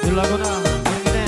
Di lagu na, ini.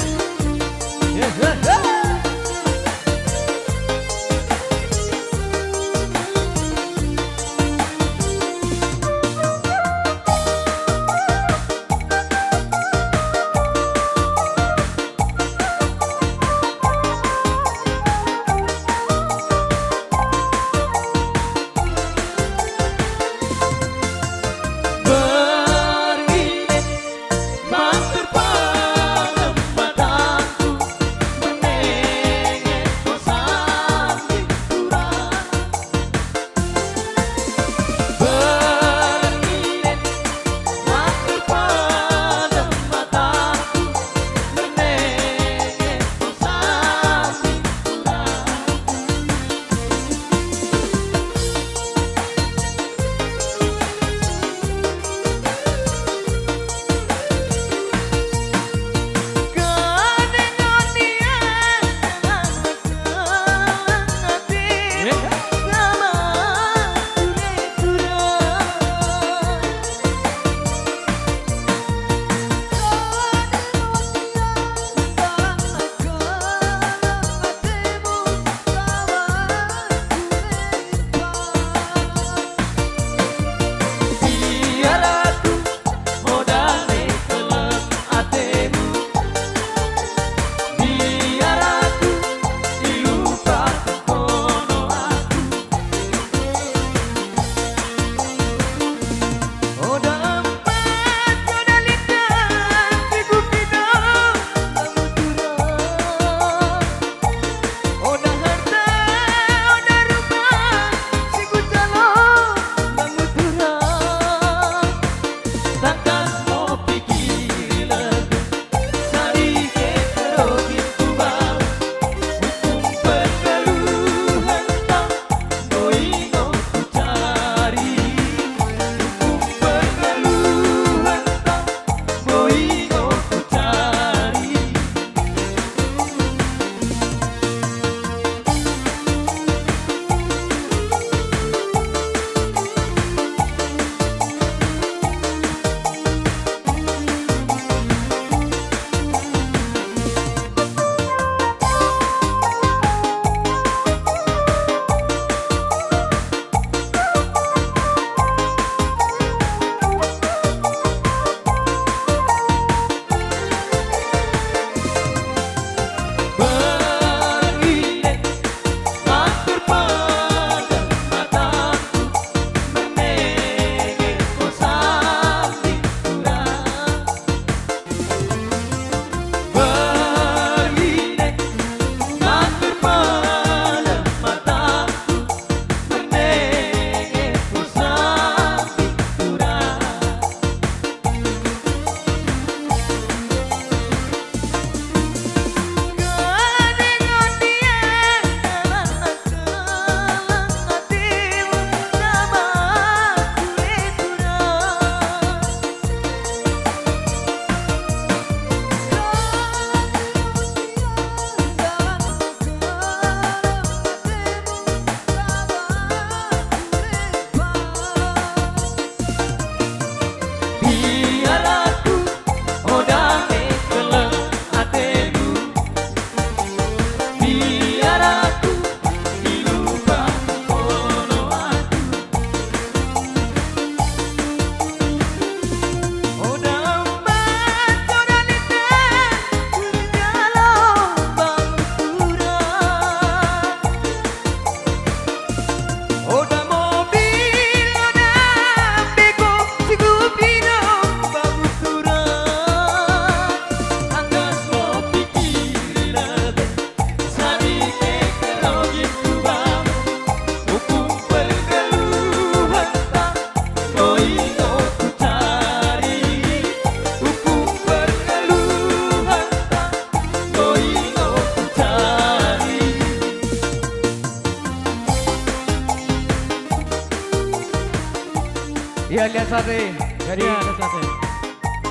Iya, lihat sate dari Iya, lihat sate.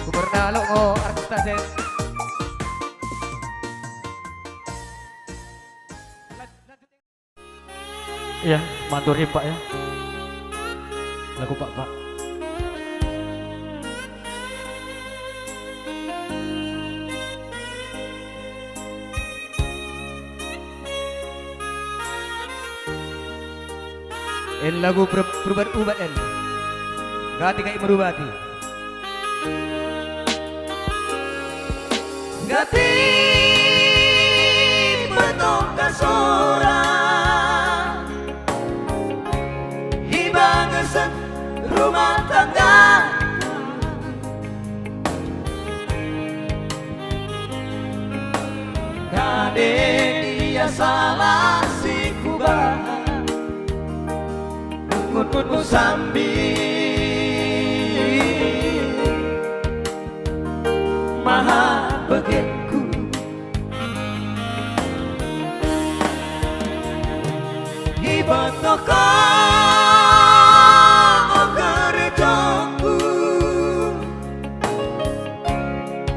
Gubernur Logo Artis Tasen. Iya, mandori Pak ya. Lagu Pak. En lagu perubat-ubat en. Gati kai merubati. Gati betok kasora Hibangesan rumah tangga Kade dia salah si kubah Ngun-ngun sambil Maha begitu Ibat toko gerejaku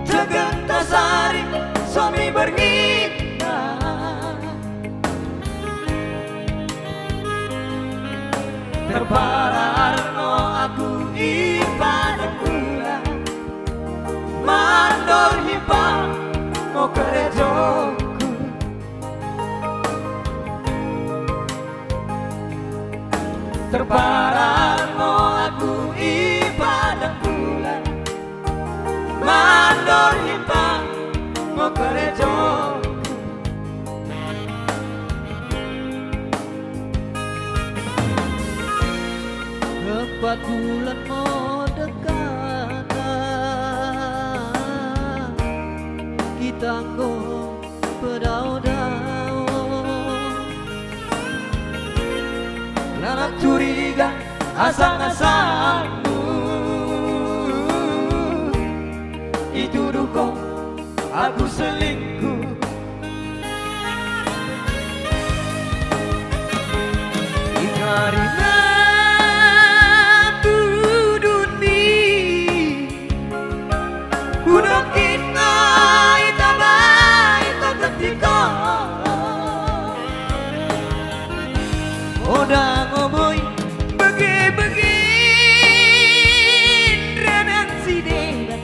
Tegentasari suami berngita Terpararno aku ibadah pula Mandor himpang mau gerejaku Terpararno aku ibadah pula Mandor himpang mau gerejaku Empat bulan mau dekat Kita nggo pedau-dau Lanak curiga asang-asangmu Itu dukung aku selingkuh Ikarina Udah kita ita ketika Udah ngomong begi-begin Renan si debat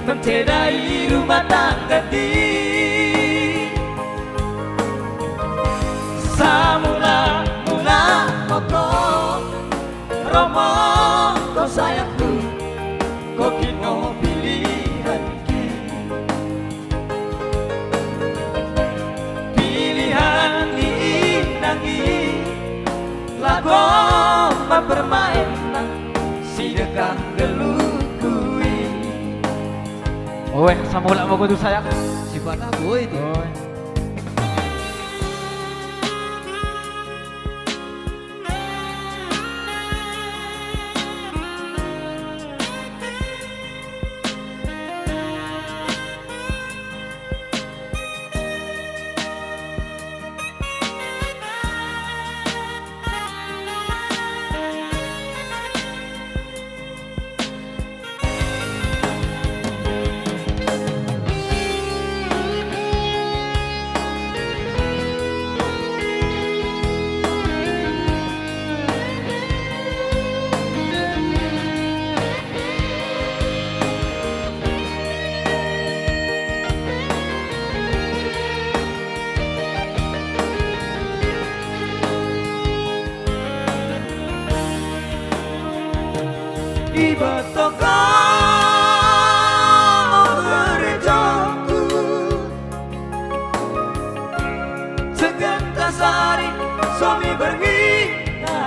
Mencedai rumah tangga di Samula-mula pokok Romo kau sayangku Kau kino pilihan Pilihan diinangi Lagu mempermain Si dekang gelukui Weh, samula mo ko tu sayang. Sifat aku itu Iba toko gerejaku Segentasari suami bergita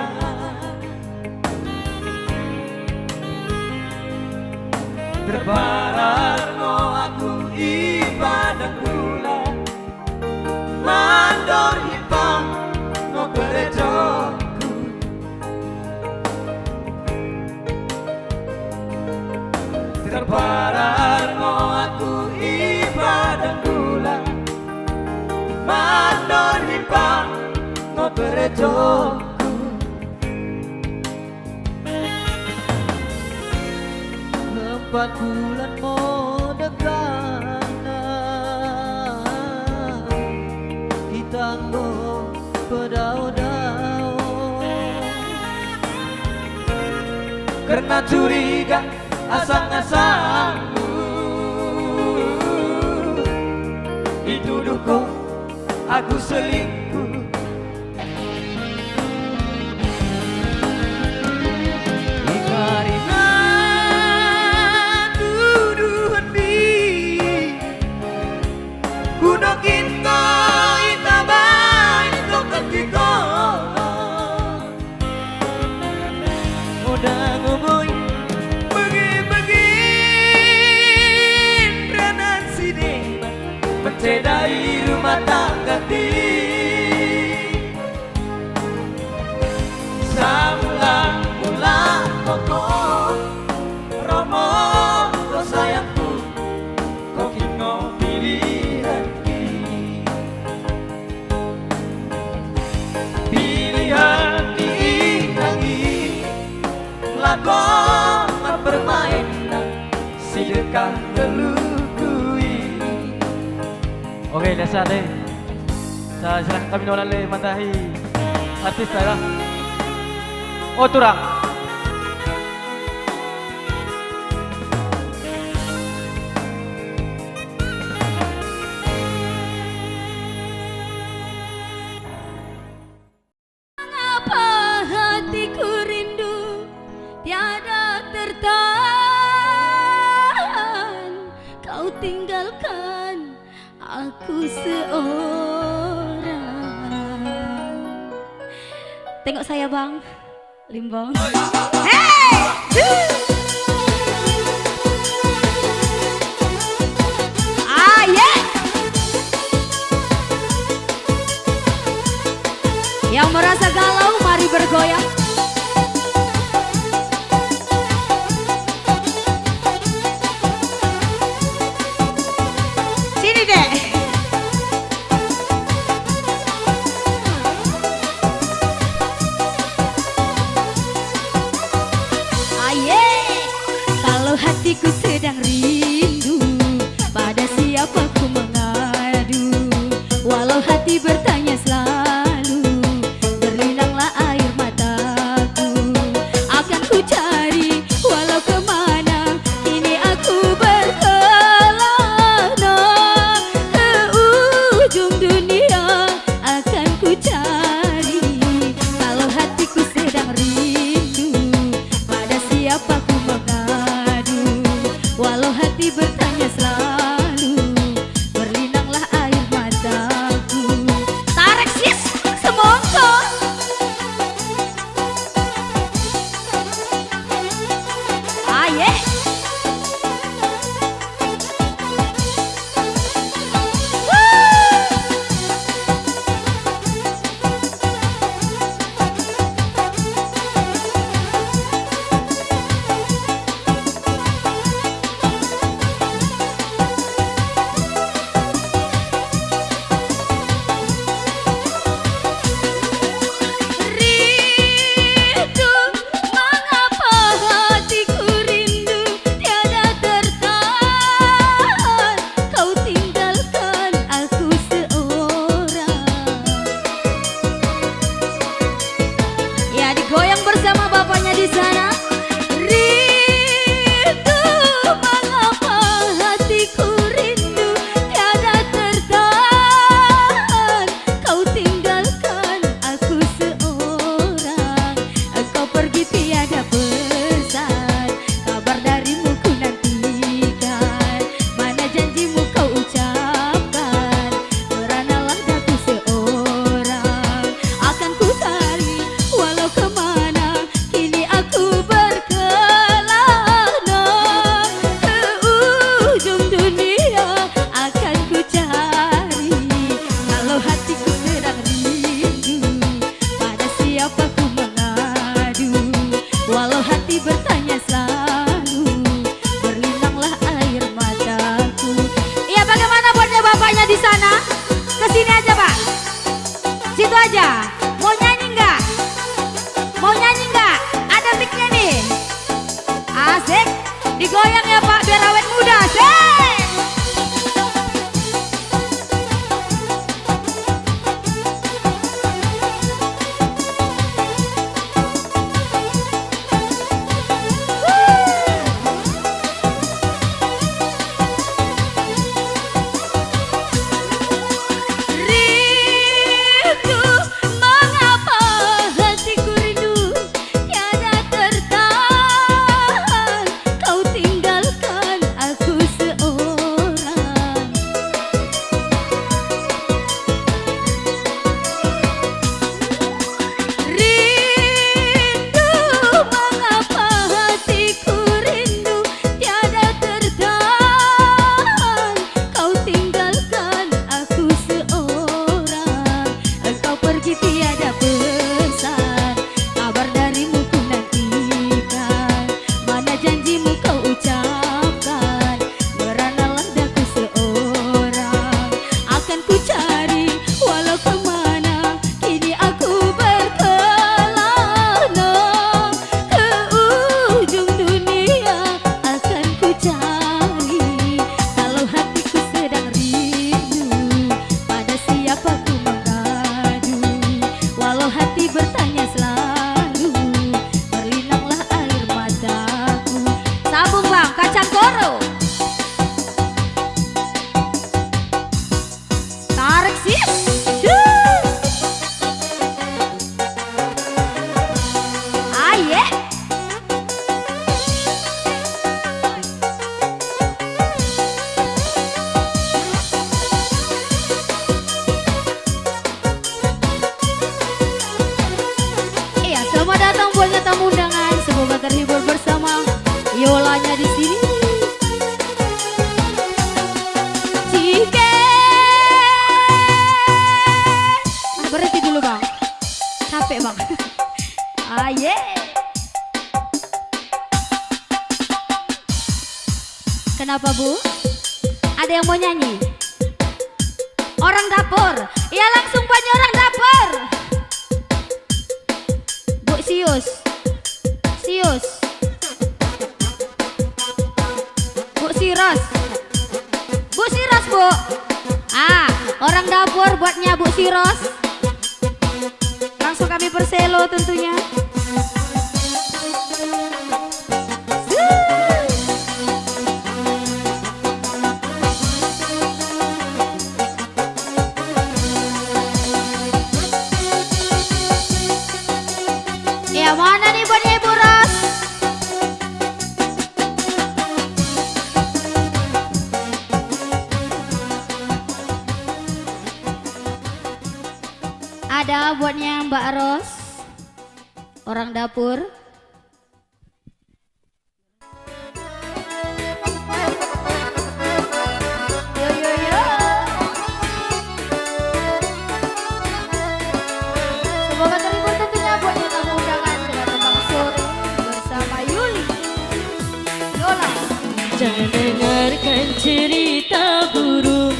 Terpararno aku ibadah pula Mandor hitam no gerejaku Terpararno aku ibadah pula Mandor hitam no gerejaku Empat bulan mau dekat Kita nggo pedau-dau Karena curiga asang-asangmu Dituduhku aku selingkuh paman permainan si dekah gelugui. Oke, biasa deh. Saya silakan kami nolak le matahi artis saya. Oh, turang. Mengapa hatiku rindu tiada tertahan, kau tinggalkan aku seorang. Tengok saya bang, Limbong. Hey! Ah, yeah! Yang merasa galau, mari bergoyang. Sini deh. Aye, kalau hatiku sedang rindu, pada siapa ku mengadu? Walau hati bertanya selalu, berlinanglah air mataku. Akan ku cari walau kemana, kini aku berkelana. Ke ujung dunia akan ku cari. Kalau hatiku sedang rindu, pada siapa ku mengadu? Walau hati bertanya selalu, berlinanglah air mataku. Tarik sis, semongko. Aye. Rindu, mengapa hatiku rindu tiada tertahan, kau tinggalkan aku seorang. Ya, digoyang bersama bapaknya di sana. Rindu, mengapa hatiku rindu tiada tertahan, kau tinggalkan aku seorang. Engkau pergi tiada pesan, kabar darimu ku nantikan. Mana janjimu kau ucapkan, meranalah daku seorang. Akan ku cari walau kemana, kini aku berkelana. Ke ujung dunia akan ku cari. Kalau hatiku sedang rindu, pada siapa ku mengadu? Walau hati bertanya selalu, berlinanglah air mataku. Iya, bagaimana buatnya bapaknya di sana? Kesini aja pak, situ aja. Mau nyanyi nggak? Mau nyanyi nggak? Ada mic-nya nih. Asik, digoyang ya pak biar awet muda. Asik. Rindu, mengapa hatiku rindu tiada tertahan, kau tinggalkan aku seorang. Rindu, mengapa hatiku rindu tiada tertahan, kau tinggalkan aku seorang. Engkau pergi tiada pesan, kabar darimu ku nantikan. Mana janjimu kau ucapkan, meranalah daku seorang. Akan ku cari walau kemana, kini aku berkelana. Ke semuanya di sini. Cike. Berhenti dulu bang. Capek bang. Ah Kenapa bu? Ada yang mau nyanyi? Orang dapur. Ya langsung banyak orang dapur. Bu Sius. Bu Siros. Bu Siros bu. Orang dapur buatnya Bu Siros. Langsung kami perselo tentunya. Ya mana nih buatnya Ibu Ros? Ada buatnya Mbak Ros, orang dapur. Yo yo yo. Semoga terhibur tentunya buatnya tamu undangan dengan tembang sore bersama Yuli, Yola. Jangan dengarkan cerita burung,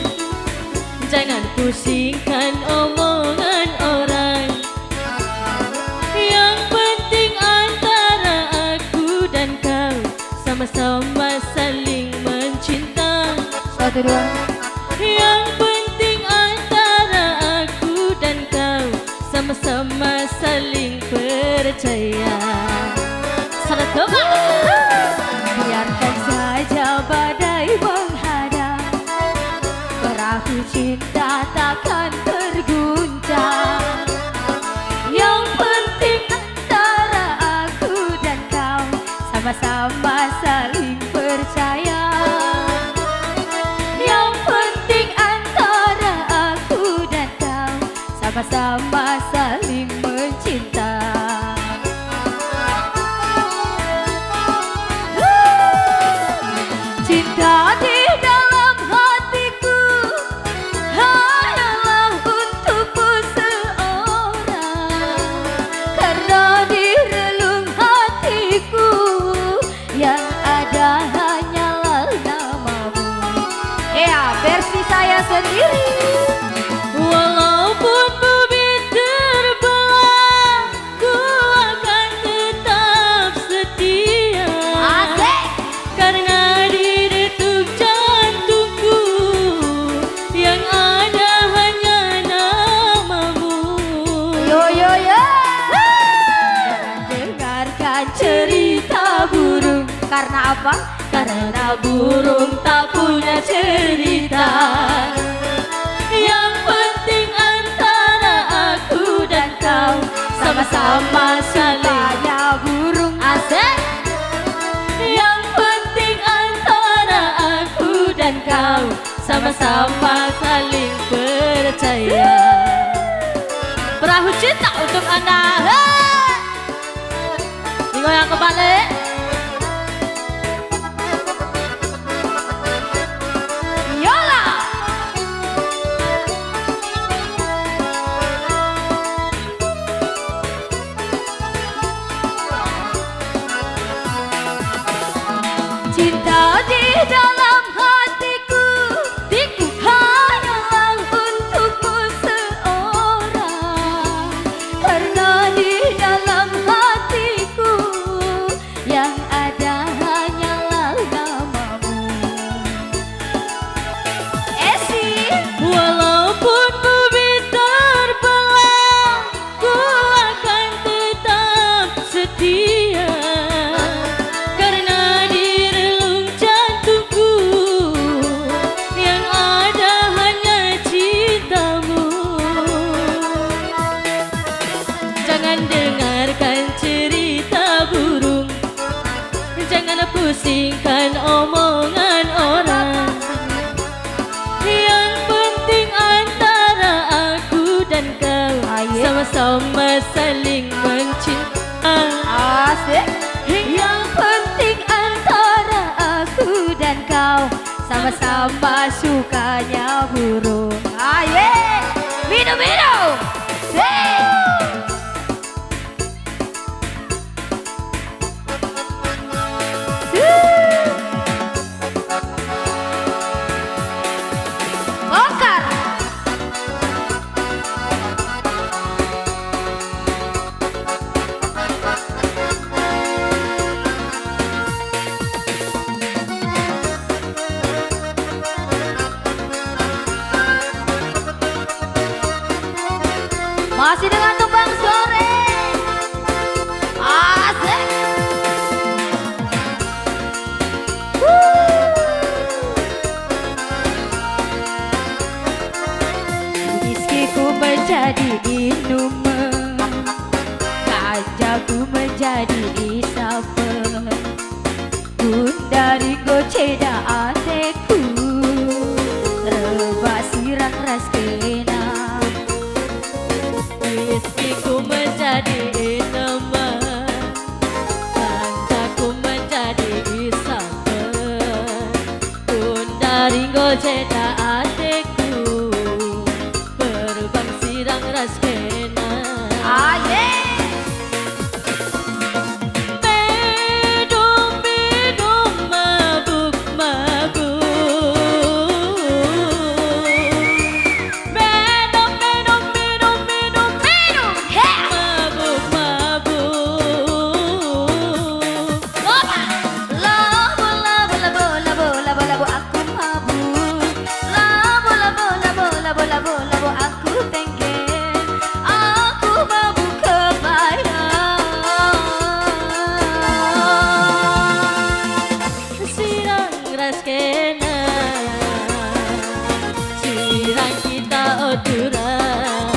jangan pusingkan omongan orang. Yang penting antara aku dan kau sama-sama saling mencinta. 1, 2. Yang penting antara aku dan kau sama-sama saling percaya. Salah teman. Biarkan saja badai menghadang, perahu cinta takkan terguncang. Yang penting Antara aku dan kau sama-sama saling percaya. yang penting Antara aku dan kau sama-sama saling mencinta. Cinta di dalam hatiku hanyalah untukmu seorang, karena di relung hatiku yang ada hanyalah namamu. Versi saya sendiri. walaupun bumi terbelah, ku akan tetap setia. Asik. Karena di detuk jantungku yang ada hanya namamu. Yo yo yo. Jangan dengarkan cerita burung. Karena apa? Karena burung tak punya cerita. Yang penting antara aku dan kau sama-sama saling. Tanya burung. Asik. Yang penting antara aku dan kau sama-sama saling percaya. Perahu cinta untuk Anda. Digoyang kembali. Yola. Cinta di dalam hatiku hanyalah untukmu seorang, karena di dalam hatiku yang ada hanyalah namamu. Esi. Walaupun bumi terbelah, ku akan tetap setia. Karena di relung jantungku yang ada hanya cintamu. Jangan dengarkan cerita burung, jangan pusingkan omongan orang. Yang penting antara aku dan kau sama-sama saling mencinta. Asik. Yang penting antara sama-sama sukanya burung. Ayo, minum-minum. Bongkar. Masih dengan tembang sore. Asik. Whiskyku menjadi minuman, ganjaku menjadi isapan, Gundari goceda adekku, rebah sirang ras kena. Whiskyku menjadi teman, ganjaku menjadi isapan, Gundari goceda adekku, berbang sirang ras kena. Minum-minum mabuk-mabuk, minum-minum mabuk-mabuk. Labu-labu aku mabuk, labu-labu aku tengger, aku mabuk kebayang. Sirang ras kena, sirang kita oturan,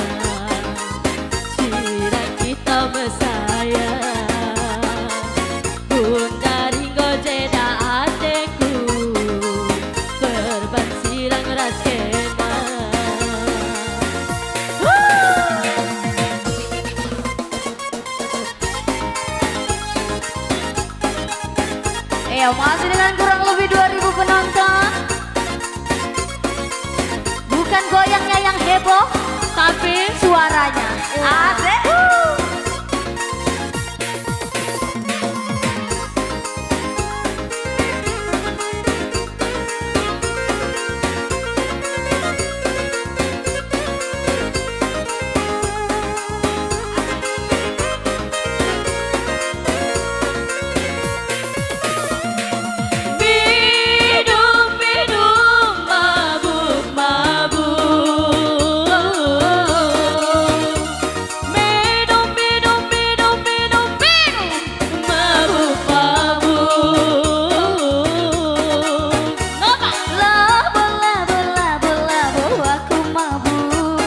sirang kita mesayang, Gundari goceda adekku, berbang sirang ras kena. Masih dengan kurang lebih 2000 penonton. Bukan goyangnya yang heboh, tapi suaranya. Asik. Minum-minum mabuk-mabuk, minum-minum mabuk-mabuk. Labu-labu aku mabuk,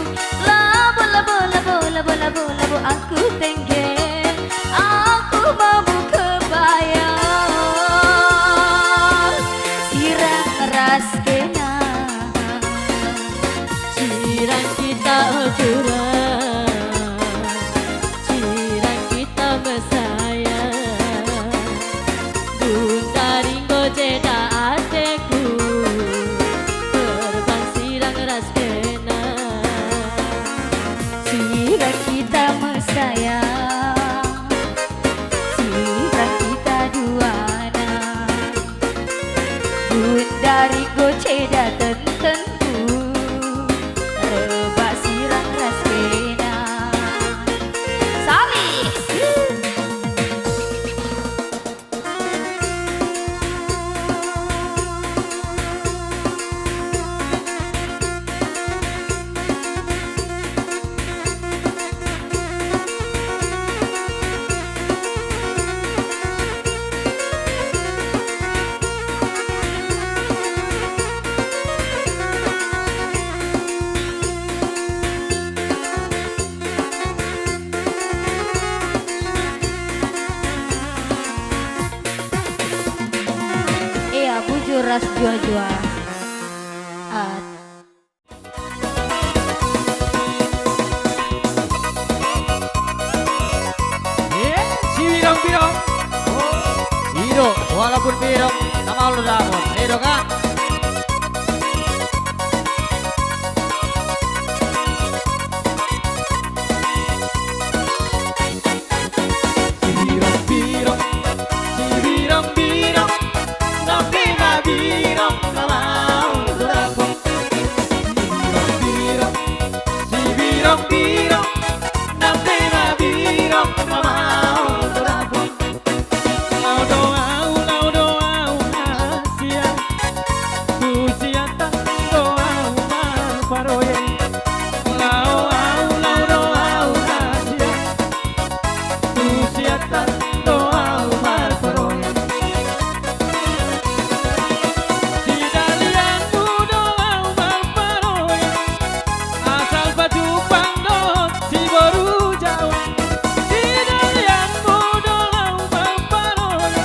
labu-labu aku tengger, aku mabuk kebayang. Sirang ras kena, sirang kita oturan, sirang kita mesayang, Gundari goceda adekku, berbang sirang ras kena. Sirang kita mesayang, sirang kita duana, Gundari goceda tentenku, rebah sirang ras kena. Salis. Bujur ras jua-jua. Birong-birong. Hiro, walaupun birong, sama lu dapat. Hiro kan? birong Namde na birong Mamau dorabong Lau doau hasia Kusiatan doau mafaroye Lau doau hasia Kusiatan doau mafaroye Si dalianmu doau mafaroye Asal baju pangdon si baru jauh Si dalianmu doau mafaroye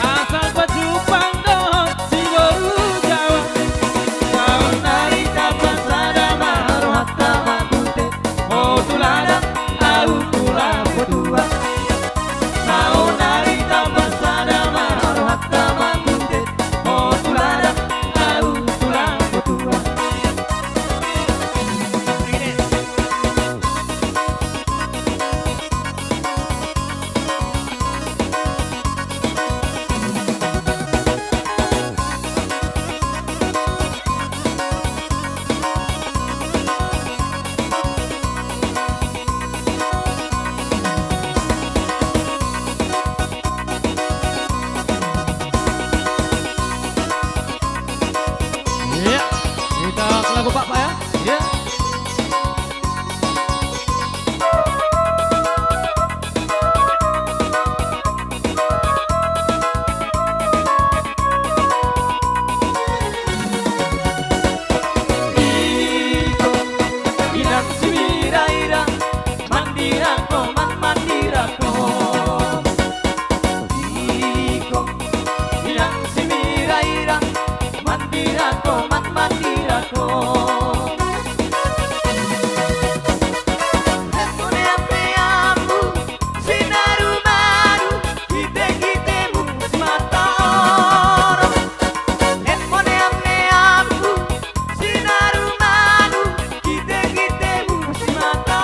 Asal baju pangdon si baru jauh Kau nari kapan sada marohata mabute Oh tulada au tula potua Kau nari kapan sada marohata mabute Oh tulada au tula potua Iya, kita ke lagu Pak ya. Iya. Iko, ilang si Miraira, mandirako, mandirako. Iko, ilang si Miraira, mandirako, mandirako. Epone apeamu, sinaru maru, kite-kitemu simatoro. Epone apeamu, sinaru maru, kite-kitemu simatoro.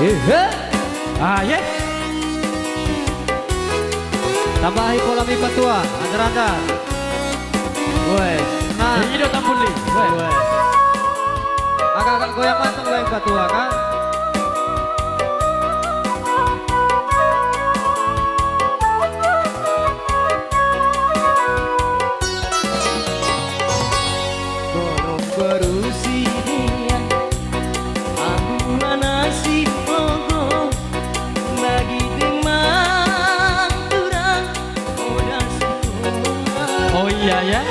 Ah, ye. Tambahi pola mi patua, andar-andar. Wes, nah, Hidup tampuli. wes. Agak-agak goyang mantap goyang patua kan? Borong berusi Aku nasi pogo lagi demam turang udah sekolah. Oh iya ya.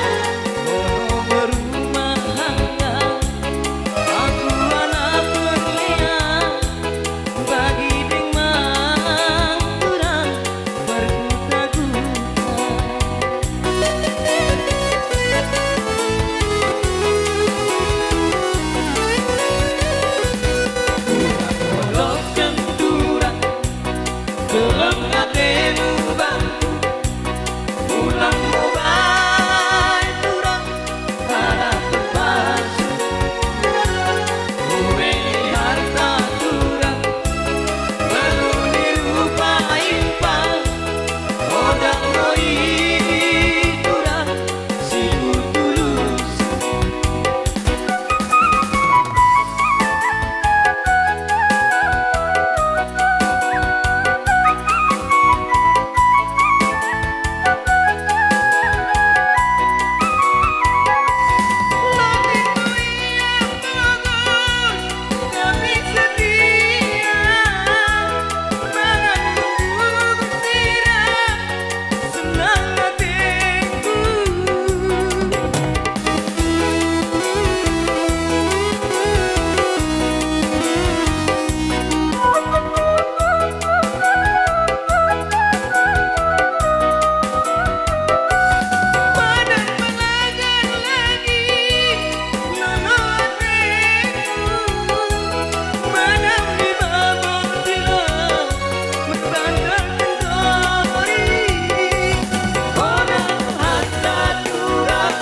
Borong berumah tangga. Aku anak berlian bagi demam turang berkuta-kuta. Walau kenturan dalam hatimu bangku ulang mobai turang para terpaksa gue harta turang baru dirupain pang odang noi turang si tulus. Tapi setia Mangan menunggu sirap Senang hatiku Padan pelagan lagi Nono hatiku Madam di babak tilam Bertandang kendori Orang harta turang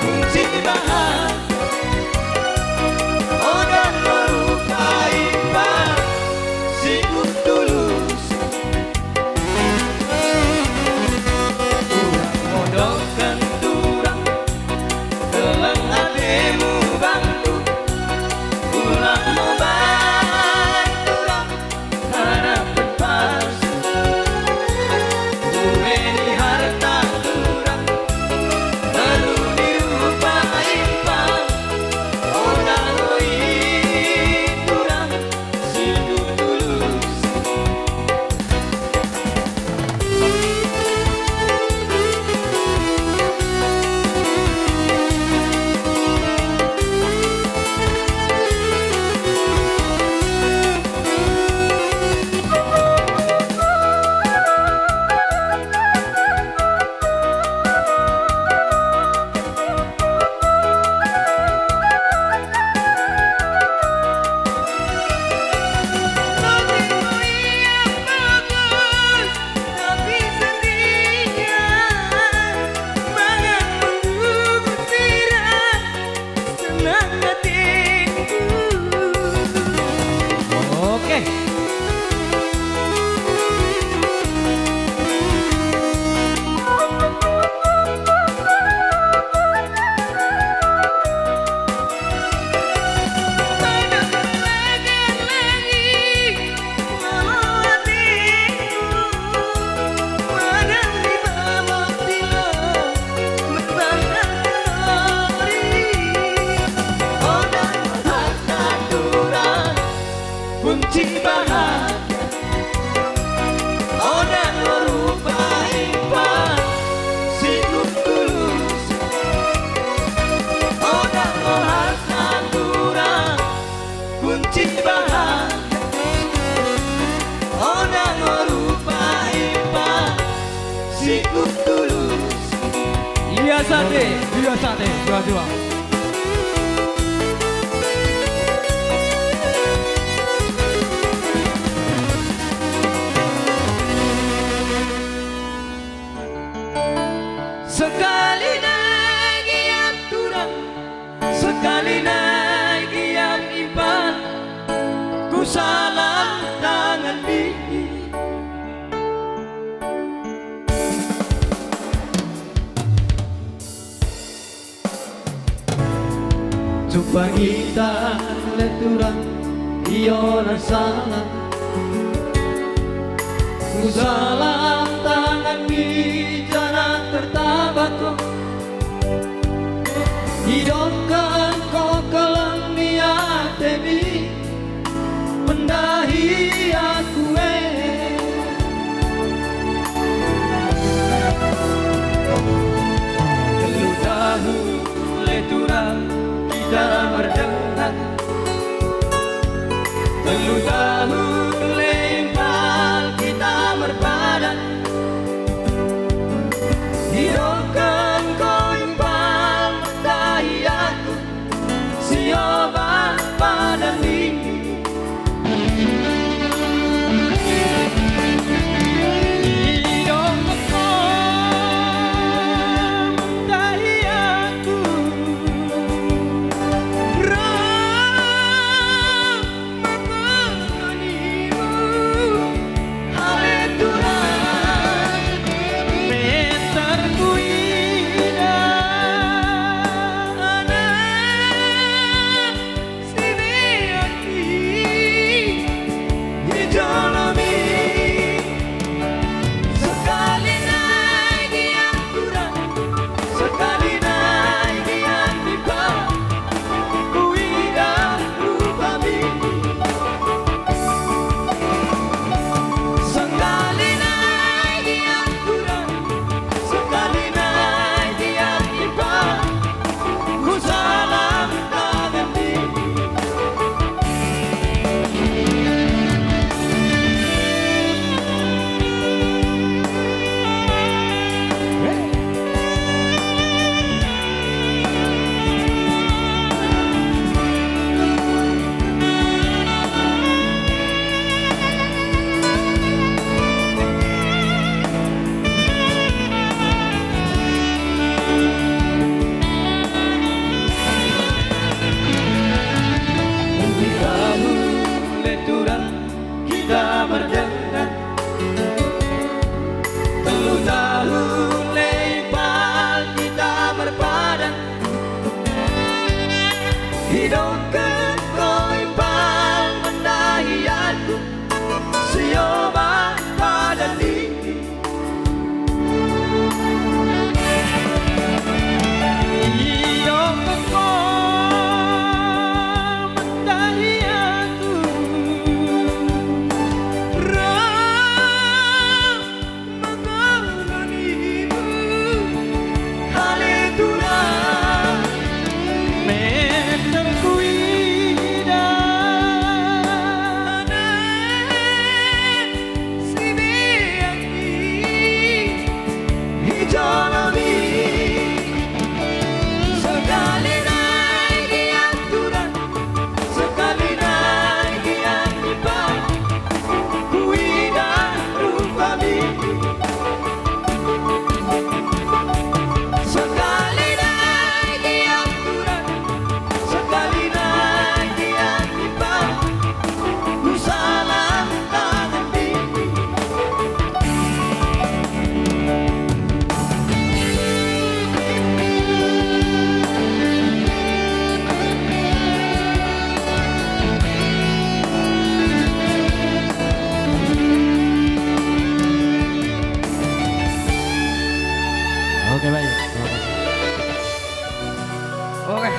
Kunci bahagia Orang melukai bang Sikut tulus Kodokkan turang Dalam hatimu bantu Ulang mobai turang Harapan palsu Gue di harta turang Baru dirupain pang Odang oi turang Sikut tulus Hatimu yang bagus Tapi setia Mangan menunggu sirap Senang hatiku Oke. Padan pelagan lagi Walau hatiku Madam di babak tilam Bertandang kendori Odang harta turang Kunci bahagia Odang merupai pang Sikut tulus Odang harta turang Kunci bahagia Odang merupai pang Sikut tulus Iya sate. Jual-jual. Sekali lagi yang turang Sekali lagi yang impan Ku salah Supangita leturan iona salah ku salam tangan di jalan tertabaku hidupkan kau kelam niat demi mendahi aku Telu tahu leturan kita berdenang Telu tahu lempal kita berbadan hidupkan kau impal mendahi aku sioban pada minggu kita berdengan Telu tahu lepal kita berpadan hidupkan kau impal mendahi aku sioban pada tinggi hidupkan kau mendahi aku Oke baik, terima kasih. Oke,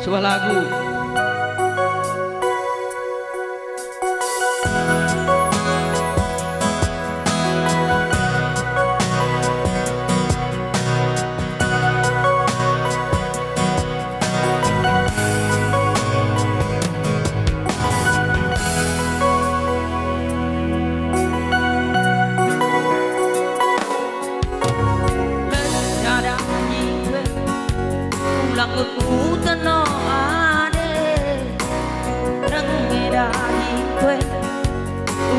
sebuah lagu.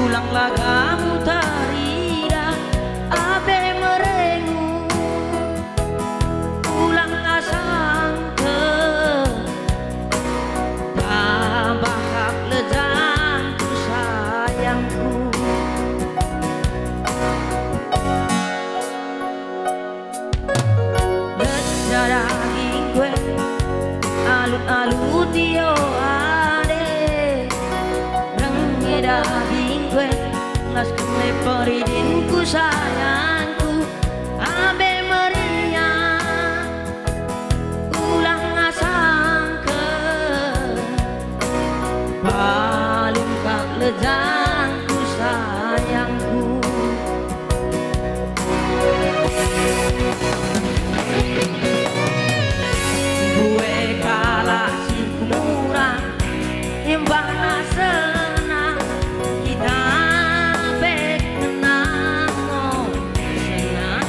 Ulang lagamu tarida abe merengu ulang asang ke tambah hak lejangku sayangku lejara gue alun gue las kene peridinku sayangku Ave Maria ulang asangke paling kak lejangku sayangku gue kalah si murah imbana senang kita bekenang senang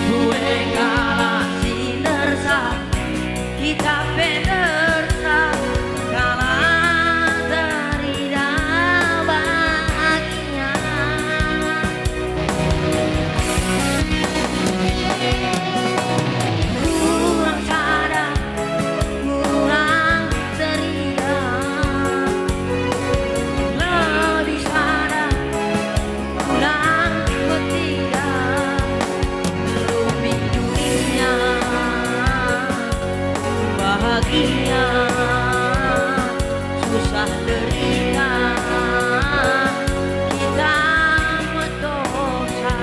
gue kalah si nersa kita bedersa kalah dari bahagia kurang sadar kurang ceria lebih sadar kurang ketidak belum dunia bahagia susah derita kita berdosa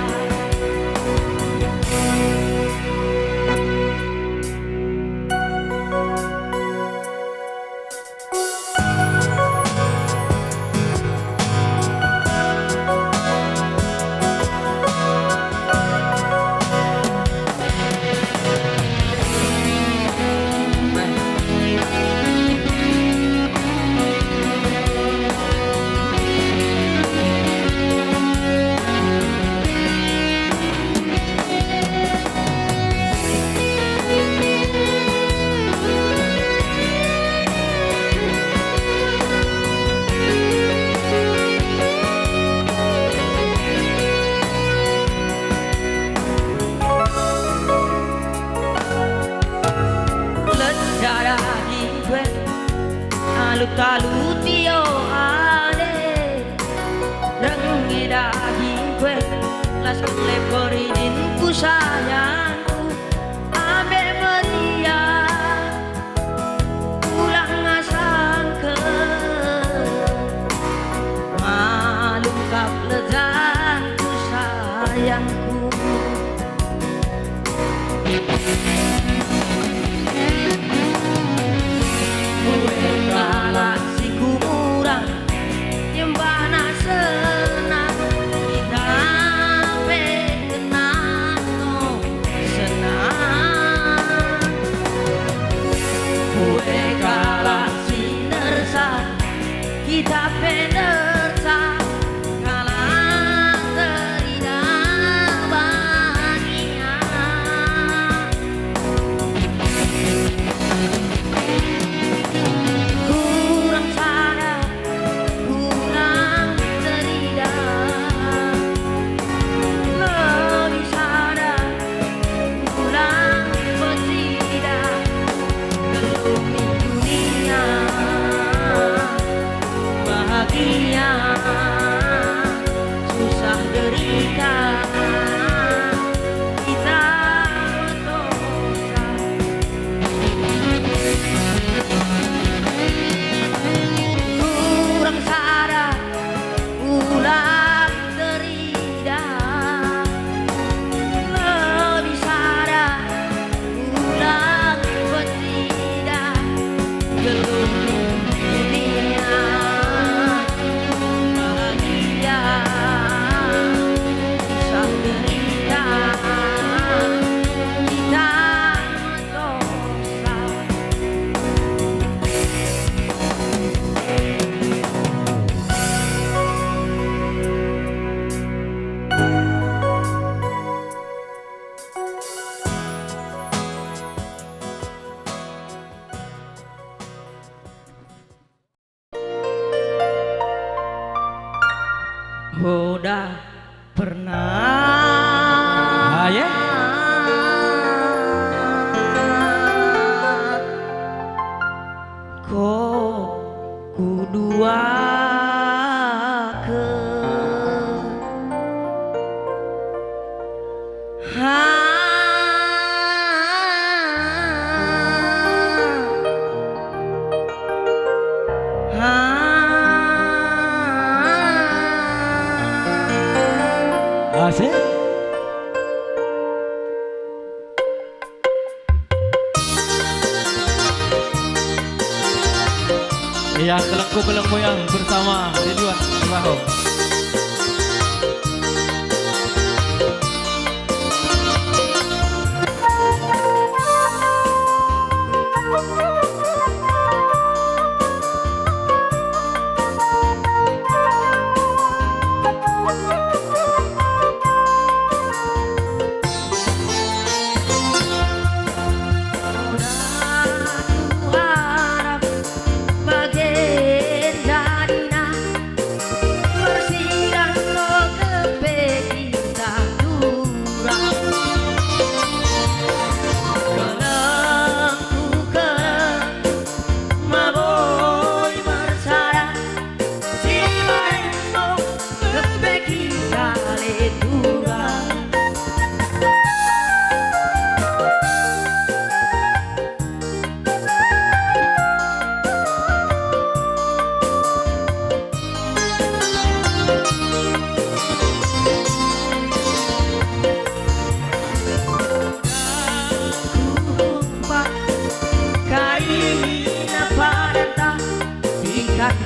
Talu tio ade rengi daging kue las leperidinku sayangku Ave Maria ulang asangke malungkap lezatku sayangku si kumurang nyembana senang kita bekenang senang kue kalah si nersa kita penersa kalah teridak bahagia kurang sadar kurang cerdas lebih sadar kurang bertindak gelumi dunia bahagia susah derita kita berdosa kurang sadar ulang teridak lebih sadar ulang bertindak belum dunia bahagia susah derita kita berdosa udah pernah ya? kok kudua ke ha Asik. Iya, belenggu yang bersama Ridwan Baho.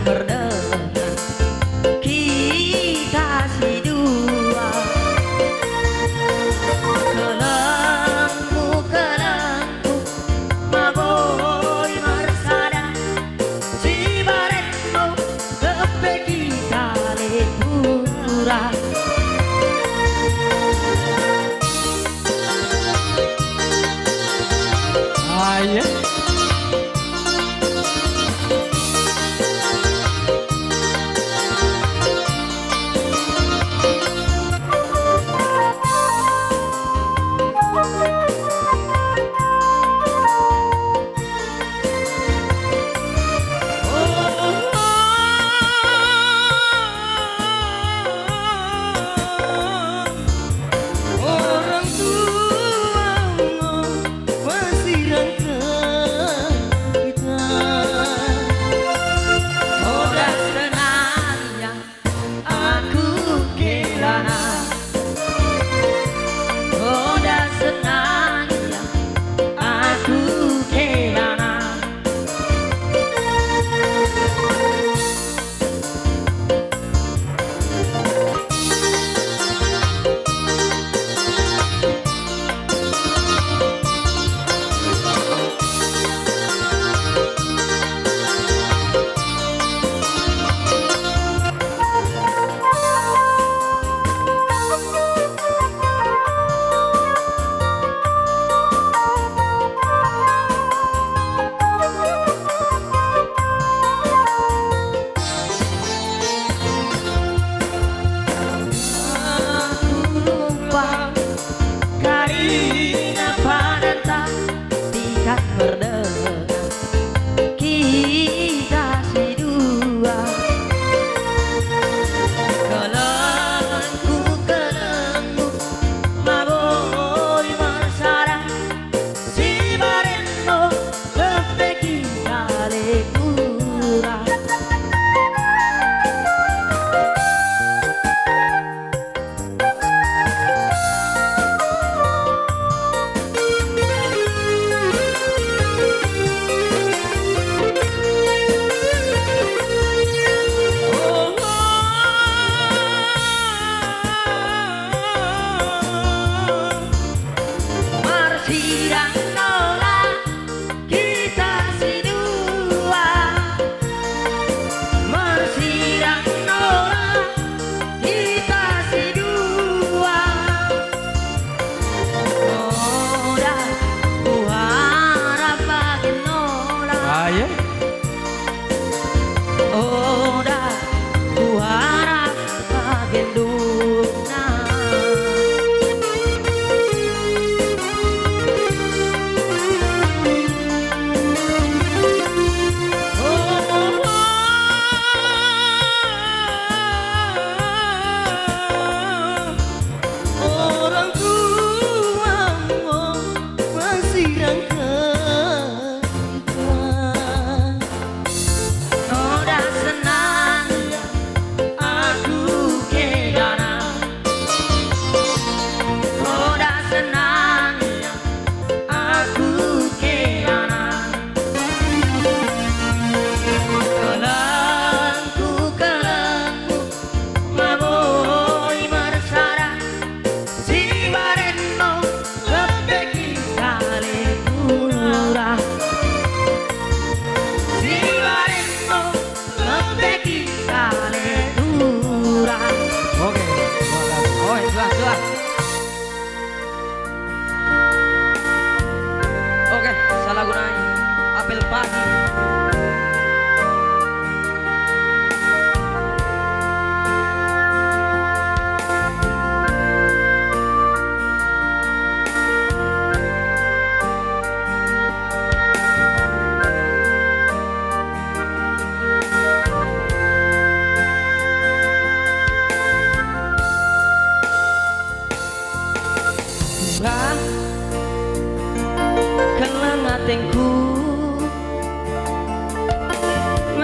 Berdengan kita si dua, kelengku maboy marsada si baretno tepe kita letura. Ayo.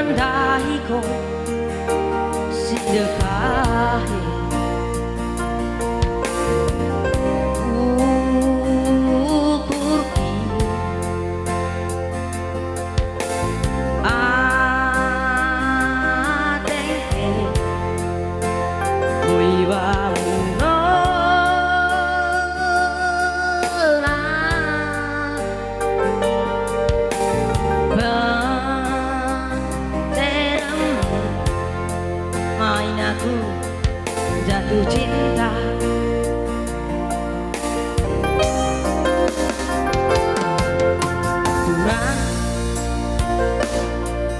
mendahiku sedekahe ukurki atengke wibauna main aku jatuh cinta kurang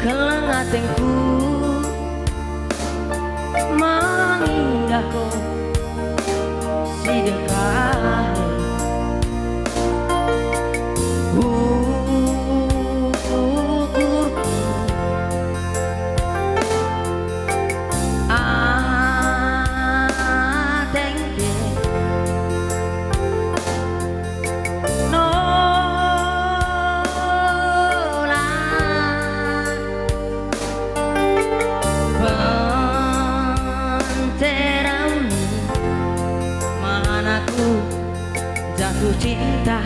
kelang atengku mangindahku sedekah jatuh cinta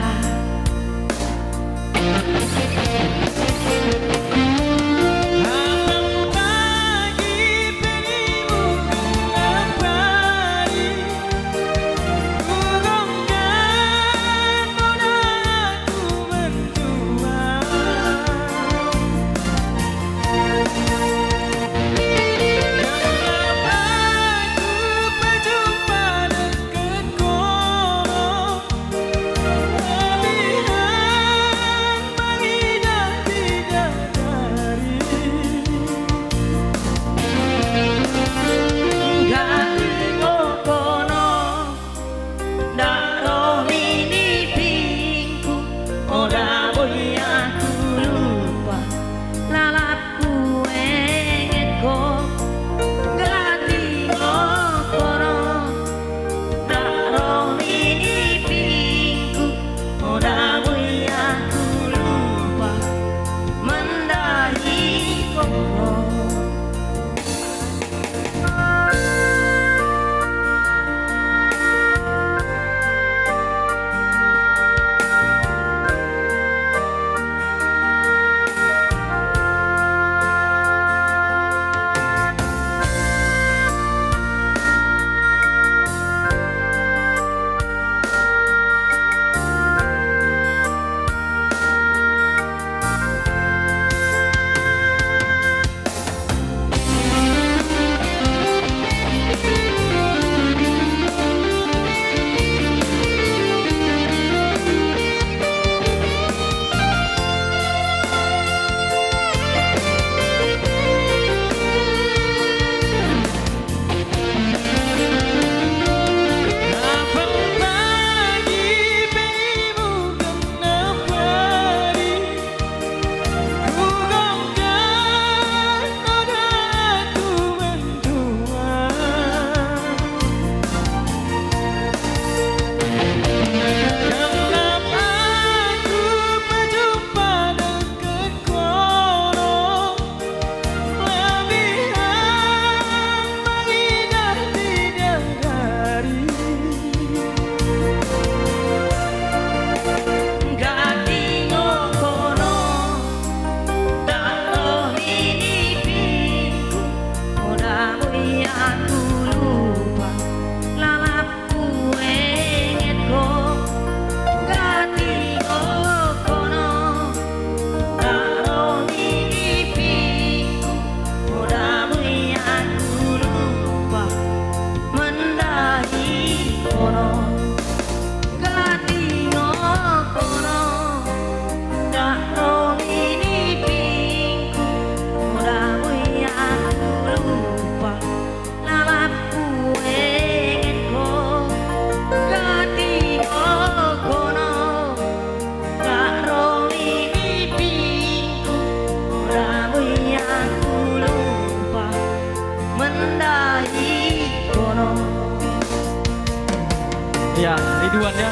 Ya, Ridwan ya.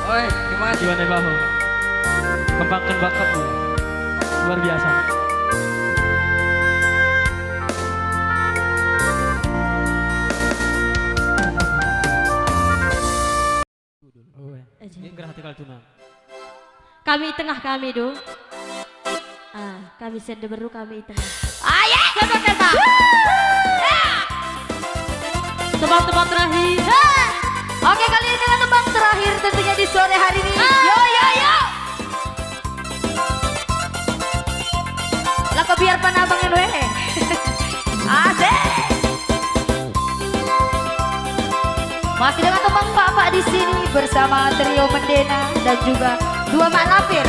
Oi, gimana? Ridwan Bahu. Kembangkan bakatmu. Luar biasa. Kami tengah kami do. Kami sende baru kami tengah. Ayo, kata. Tebak-tebak terakhir. Oke, kali ini dengan tebak terakhir tentunya di sore hari ini. Yo. Lah kok biar panabangin weh. Asik. Masih dengan teman Bapak di sini bersama trio Mendena dan juga dua Mak Lampir.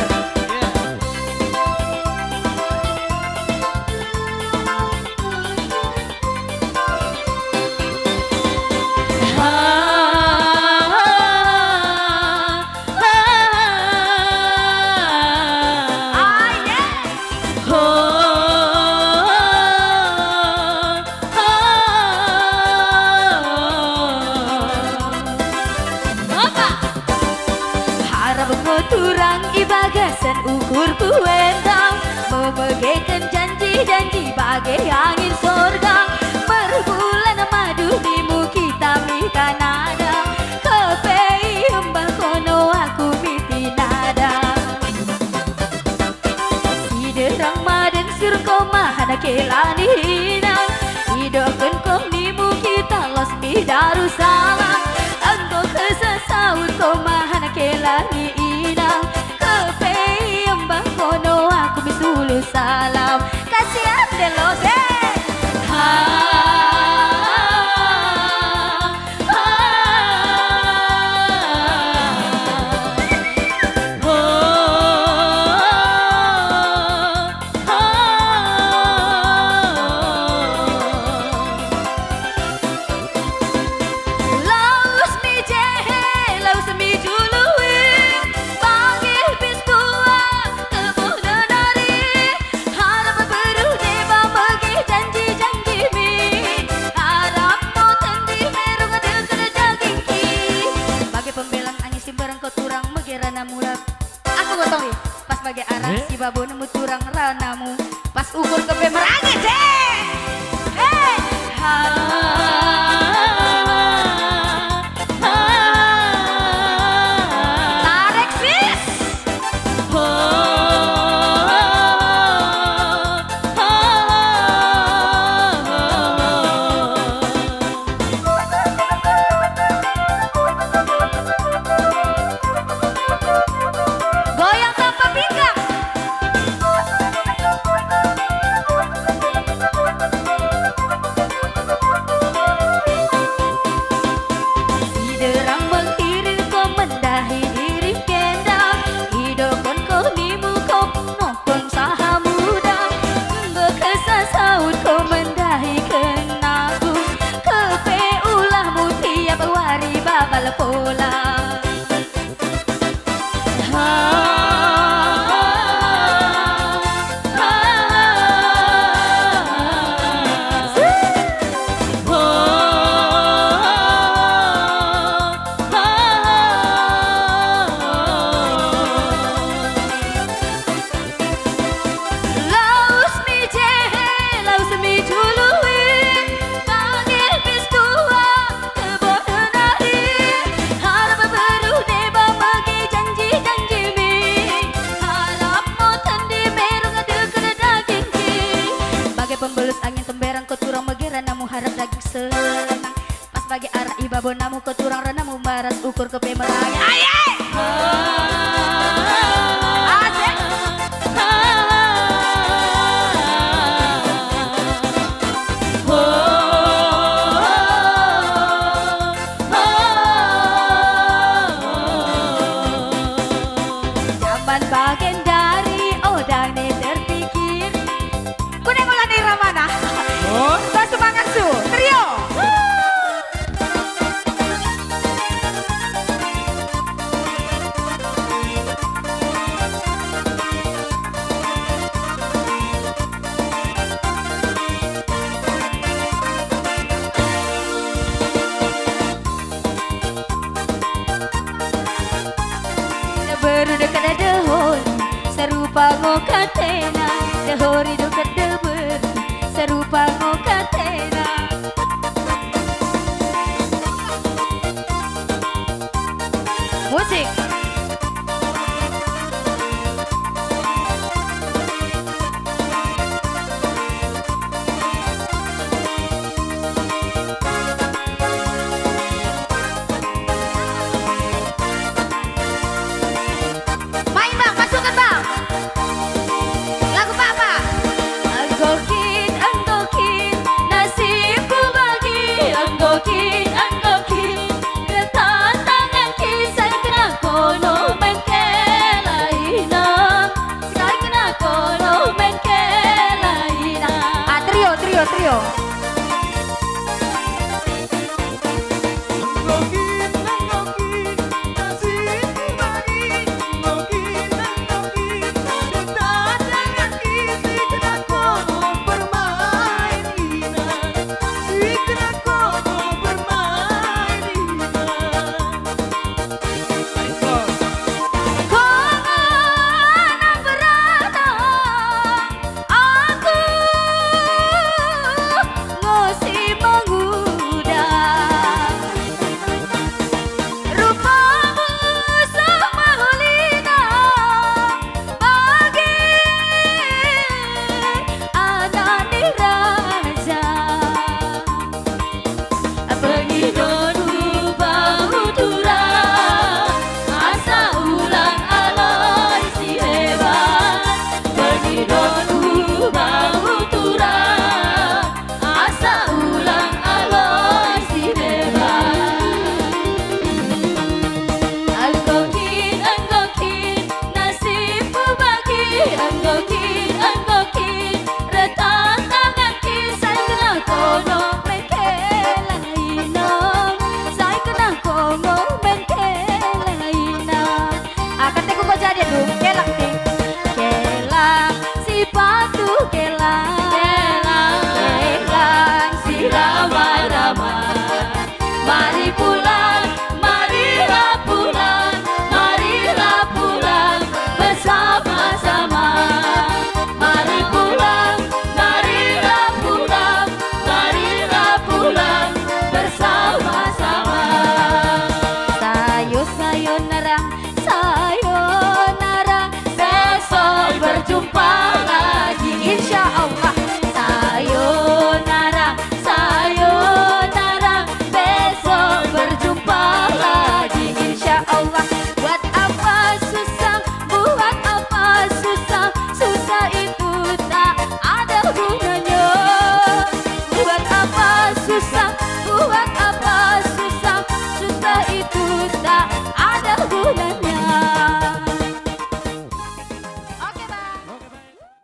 Turang ibagasan ukur kuendang memegahkan janji-janji bagai angin sorga berbulan madu di kita mita nada kepei embah kono aku miti nada si derang maden surko mahana kelani hinang idoken kong nimu kita los mi darussalam engkau kesesaut kau mahana kelani salam kasihan de los aku gotong pas bagai arah si babu nemu turang ranamu pas ukur ke pemerangit tarik sis goyang tanpa pinggang. Si derang mengiring kau mendahi diri kendang hidupkan kau nimu kau nopon saha muda kesasaut kau mendahi kenaku kepe ulahmu tiap wari babal pola. Pembelus angin temberang keturang megeran namu harap daging senang pas bagi arah ibabon namu keturang renamu baras ukur ke pemerangnya asik zaman bagian dari odang nih terpikir kuning ulah di ramana so semangat su trio baru dekat dehon serupa ngokatena dehori dekat deber serupa ngokatena musik trio